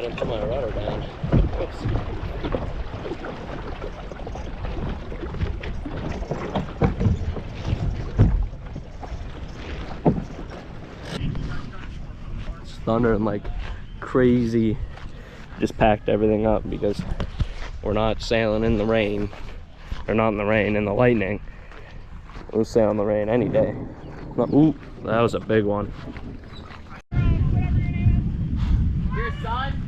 gonna put my rudder down. Oops. It's thundering like crazy. Just packed everything up because we're not sailing in the rain. Or not in the rain, in the lightning. We'll sail in the rain any day. Ooh, that was a big one. Your son?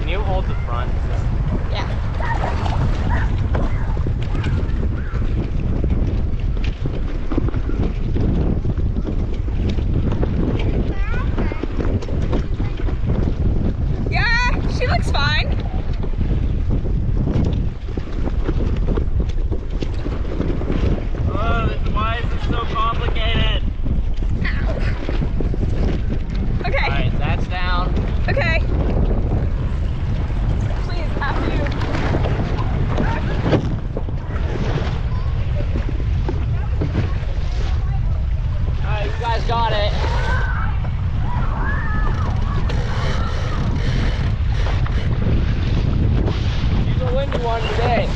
Can you hold the front? Yeah. Yeah, she looks fine. Oh, why is this so complicated? Okay. Alright, that's down. Okay. Please, after you. Alright, you guys got it. She's a windy one today.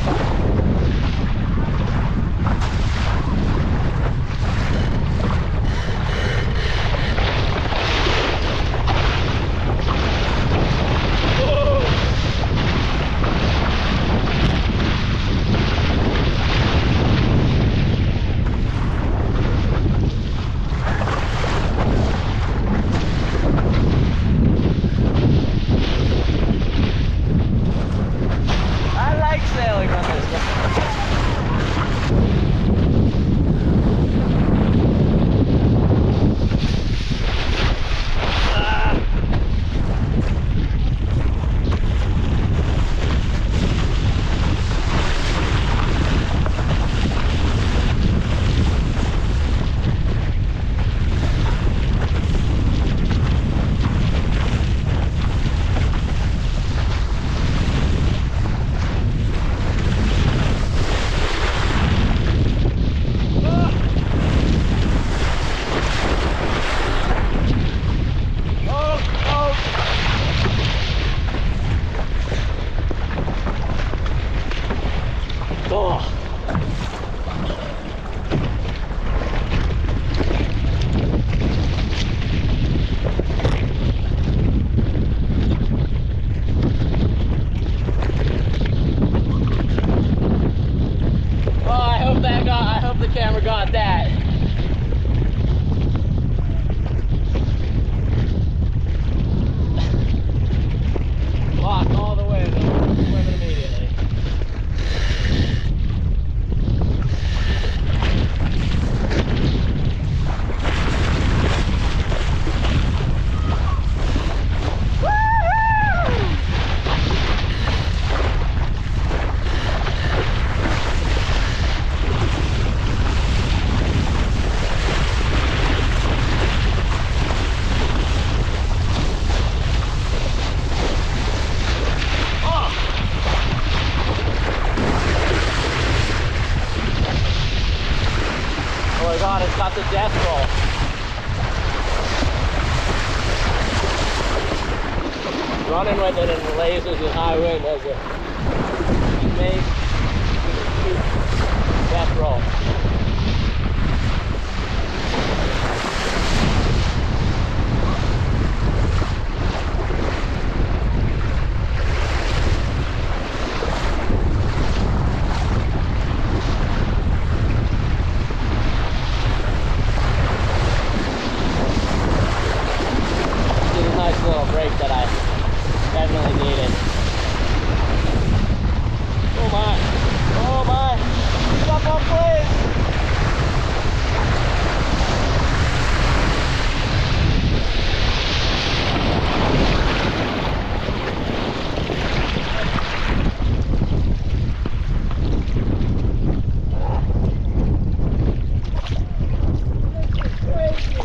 I like sailing on this one. I hope the camera got that. Lock all the way, though. Swim immediately. Oh my god, it's got the death roll. Running with it in the lasers and high wind has a amazing death roll. Nice little break that I definitely needed. Oh my! Oh my! Stop on please! Crazy!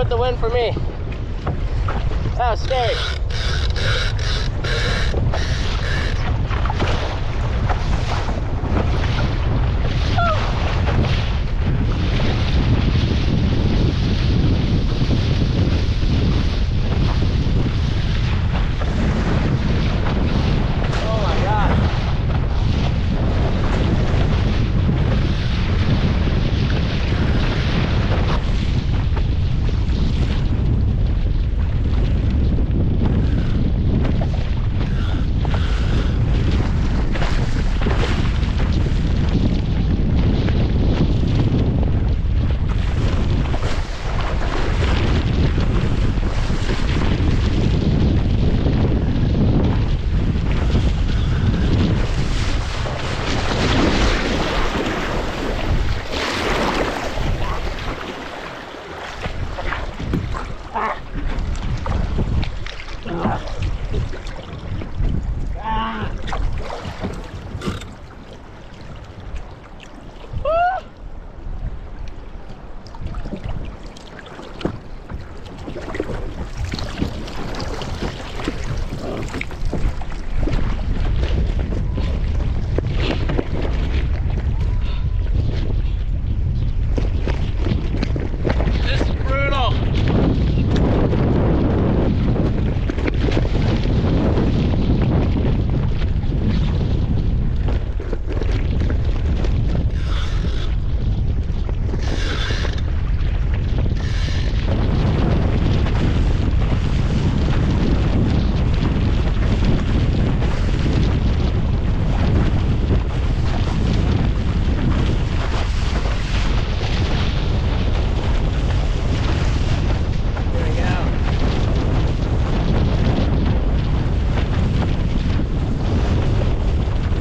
with the win for me. That was scary. Oh my God. This is brutal. Here we go.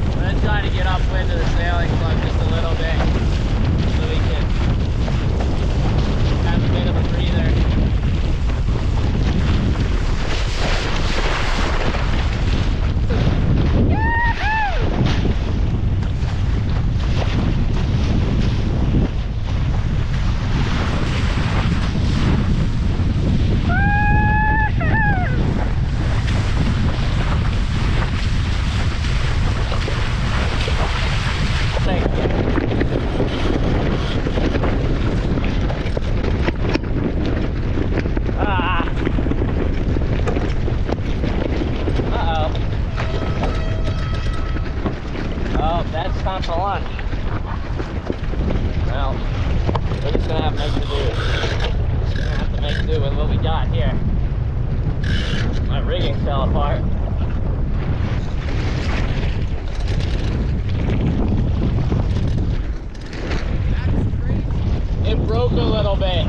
I'm gonna try to get upwind of the sailing club just a little bit so we can have a bit of a breather. Thank you. Ah. Uh-oh. Oh, that's time for lunch. Well, we're just gonna have to make do. Just gonna have to make do with what we got here. My rigging fell apart. It broke a little bit.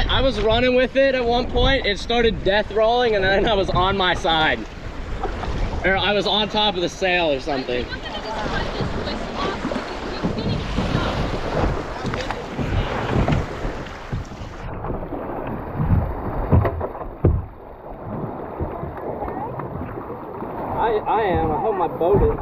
I was running with it at one point. It started death rolling and then I was on my side. Or I was on top of the sail or something. I am. I hope my boat is.